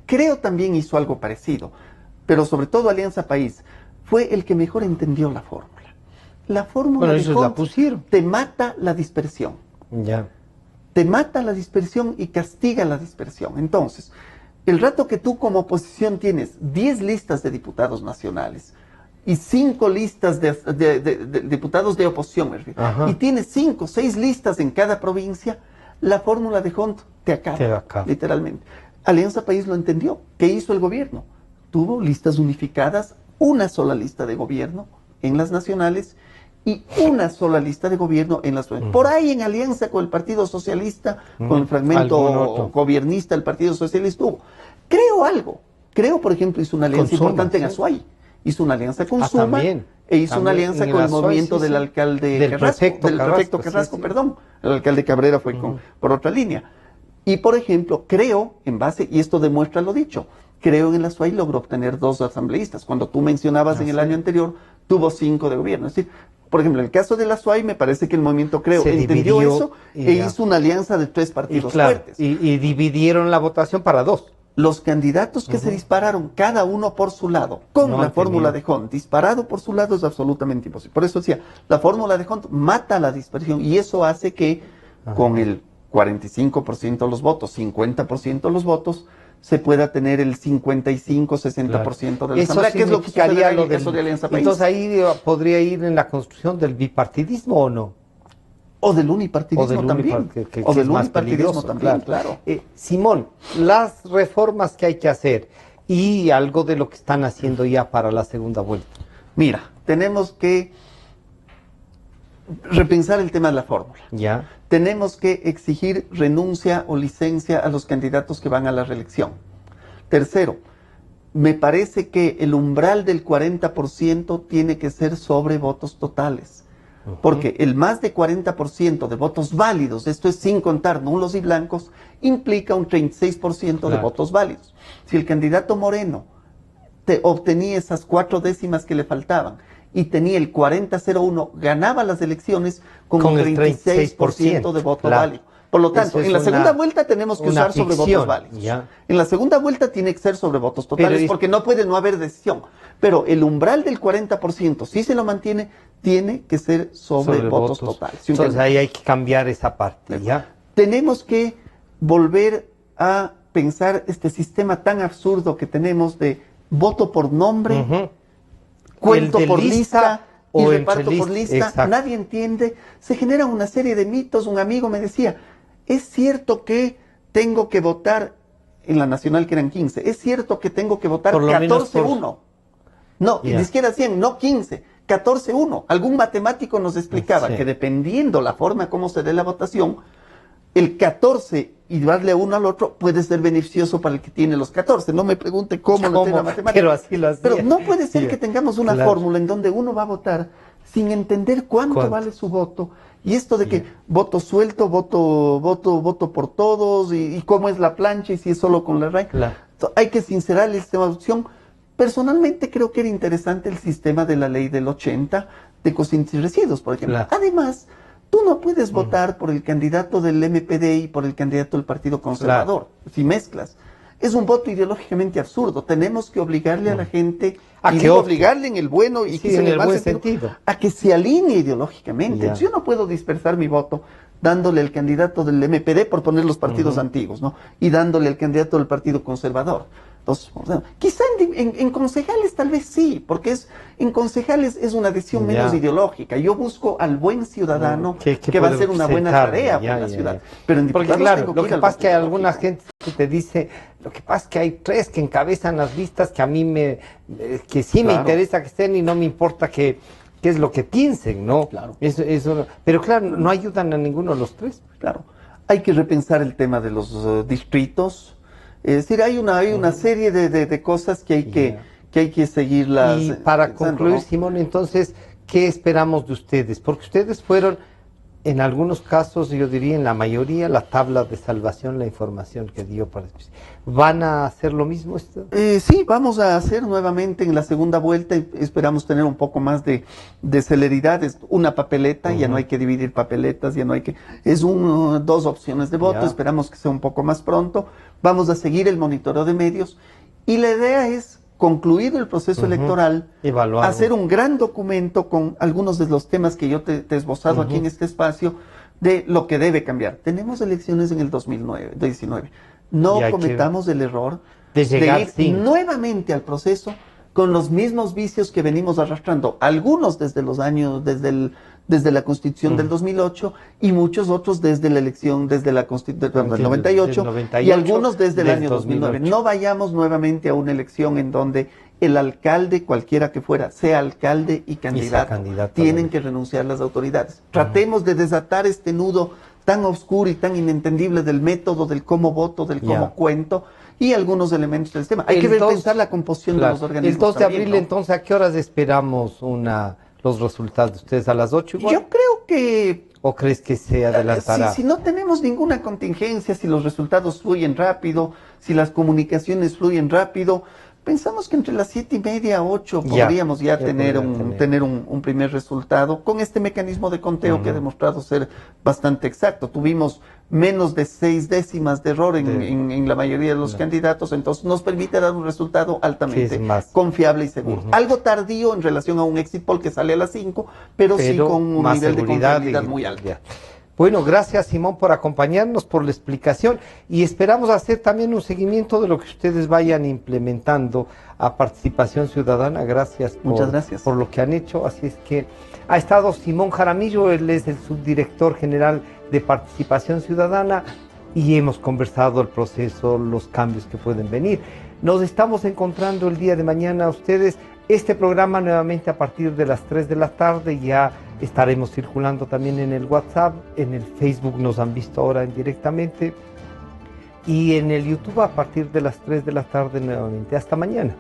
creo también hizo algo parecido, pero sobre todo Alianza País fue el que mejor entendió la fórmula. La fórmula de HOND te mata la dispersión. Te mata la dispersión y castiga la dispersión. Entonces, el rato que tú como oposición tienes 10 listas de diputados nacionales y 5 listas de diputados de oposición, y tienes 5 o 6 listas en cada provincia, la fórmula de HOND te acaba, literalmente. Alianza País lo entendió. ¿Qué hizo el gobierno? Tuvo listas unificadas, una sola lista de gobierno en las nacionales y una sola lista de gobierno en las provincias. Por ahí en alianza con el Partido Socialista, con el fragmento gobiernista del Partido Socialista hubo. Creo, por ejemplo, hizo una alianza importante en Azuay. Hizo una alianza con Suma e hizo una alianza con el movimiento del alcalde del prefecto Carrasco, perdón. El alcalde Cabrera fue por otra línea. Y, por ejemplo, creo, en base, y esto demuestra lo dicho, creo en el Azuay logró obtener 2 asambleístas. Cuando tú mencionabas en el año anterior, tuvo 5 de gobierno. Es decir, por ejemplo, en el caso de la Azuay, me parece que el movimiento entendió eso e hizo una alianza de 3 partidos fuertes. Y dividieron la votación para 2. Los candidatos que se dispararon, cada uno por su lado, con la fórmula de HOND, disparado por su lado es absolutamente imposible. Por eso decía, la fórmula de HOND mata la dispersión y eso hace que con el 45% de los votos, 50% de los votos, se pueda tener el 55-60% de la asamblea, que es lo que sucederá en el caso de Alianza País. Entonces ahí podría ir en la construcción del bipartidismo o no. O del unipartidismo también. O del unipartidismo también, claro. Simón, las reformas que hay que hacer y algo de lo que están haciendo ya para la segunda vuelta. Mira, tenemos que repensar el tema de la fórmula. Ya. Tenemos que exigir renuncia o licencia a los candidatos que van a la reelección. Tercero, me parece que el umbral del 40% tiene que ser sobre votos totales. Porque el más de 40% de votos válidos, esto es sin contar nulos y blancos, implica un 36% de votos válidos. Si el candidato Moreno obtenía esas 4 décimas que le faltaban y tenía el 40-01, ganaba las elecciones con un 36% de voto válido. Por lo tanto, en la segunda vuelta tenemos que usar sobre votos válidos. Ya. En la segunda vuelta tiene que ser sobre votos totales, porque no puede no haber decisión. Pero el umbral del 40%, si se lo mantiene, tiene que ser sobre votos totales. Entonces ahí hay que cambiar esa parte, ¿ya? Tenemos que volver a pensar este sistema tan absurdo que tenemos de voto por nombre, cuento por lista y reparto por lista. Exacto. Nadie entiende. Se genera una serie de mitos. Un amigo me decía, es cierto que tengo que votar en la nacional, que eran 15. Es cierto que tengo que votar 14-1. No, ni siquiera 100, no 15. 14-1. Algún matemático nos explicaba que dependiendo la forma como se dé la votación, el 14 y darle uno al otro puede ser beneficioso para el que tiene los 14. No me pregunte cómo lo tiene la matemática. Pero así lo hacía. Pero no puede ser que tengamos una fórmula en donde uno va a votar sin entender cuánto vale su voto. Y esto de que voto suelto, voto por todos, y cómo es la plancha y si es solo con la RAI. Hay que sincerar el sistema de votación. Personalmente creo que era interesante el sistema de la ley del 80 de cocientes y residuos, por ejemplo. Además, tú no puedes votar por el candidato del MPD y por el candidato del Partido Conservador, si mezclas. Es un voto ideológicamente absurdo. Tenemos que obligarle a la gente, obligarle en el bueno y en el mal sentido, a que se alinee ideológicamente. Yo no puedo dispersar mi voto dándole al candidato del MPD, por poner los partidos antiguos, ¿no? Y dándole al candidato del Partido Conservador. Entonces, quizá en concejales tal vez sí, porque en concejales es una decisión menos ideológica. Yo busco al buen ciudadano que va a hacer una buena tarea por la ciudad. Pero en porque claro, lo que pasa es que hay alguna gente que te dice, lo que pasa es que hay 3 que encabezan las listas que a mí me interesa que estén y no me importa qué es lo que piensen, ¿no? Claro. Eso, pero claro, no ayudan a ninguno de los 3. Claro. Hay que repensar el tema de los distritos. Es decir, hay una serie de cosas que hay que seguirlas. Y para concluir, ¿no? Simón, entonces, ¿qué esperamos de ustedes? Porque ustedes fueron, en algunos casos, yo diría en la mayoría, la tabla de salvación, la información que dio para... ¿Van a hacer lo mismo esto? Sí, vamos a hacer nuevamente en la segunda vuelta. Esperamos tener un poco más de celeridad. Es una papeleta, ya no hay que dividir papeletas, ya no hay que... Es 2 opciones de voto, esperamos que sea un poco más pronto. Vamos a seguir el monitoreo de medios y la idea es concluir el proceso electoral, hacer un gran documento con algunos de los temas que yo te he esbozado aquí en este espacio de lo que debe cambiar. Tenemos elecciones en el 2019. No cometamos el error de ir nuevamente al proceso con los mismos vicios que venimos arrastrando, algunos desde los años, desde la Constitución del 2008 y muchos otros desde la elección, desde la Constitución del 98 y algunos desde el año 2009. No vayamos nuevamente a una elección en donde el alcalde, cualquiera que fuera, sea alcalde y candidato, tienen que renunciar las autoridades. Tratemos de desatar este nudo tan oscuro y tan inentendible del método, del cómo voto, del cómo cuento y algunos elementos del sistema. Hay que repensar la composición de los organismos. El 2 de abril, entonces, ¿a qué horas esperamos los resultados de ustedes? ¿A las 8 igual? Yo creo que... ¿O crees que se adelantará? Si no tenemos ninguna contingencia, si los resultados fluyen rápido, si las comunicaciones fluyen rápido, pensamos que entre las 7:30 a 8 podríamos tener un primer resultado con este mecanismo de conteo que ha demostrado ser bastante exacto. Tuvimos menos de 6 décimas de error en la mayoría de los candidatos, entonces nos permite dar un resultado altamente confiable y seguro. Algo tardío en relación a un exit poll que sale a las 5, pero sí con un nivel de confiabilidad muy alto. Bueno, gracias Simón por acompañarnos, por la explicación y esperamos hacer también un seguimiento de lo que ustedes vayan implementando a Participación Ciudadana. Muchas gracias por lo que han hecho. Así es que ha estado Simón Jaramillo, él es el subdirector general de Participación Ciudadana y hemos conversado el proceso, los cambios que pueden venir. Nos estamos encontrando el día de mañana ustedes. Este programa nuevamente a partir de las 3 de la tarde ya Estaremos circulando también en el WhatsApp, en el Facebook nos han visto ahora directamente y en el YouTube a partir de las 3 de la tarde nuevamente. Hasta mañana.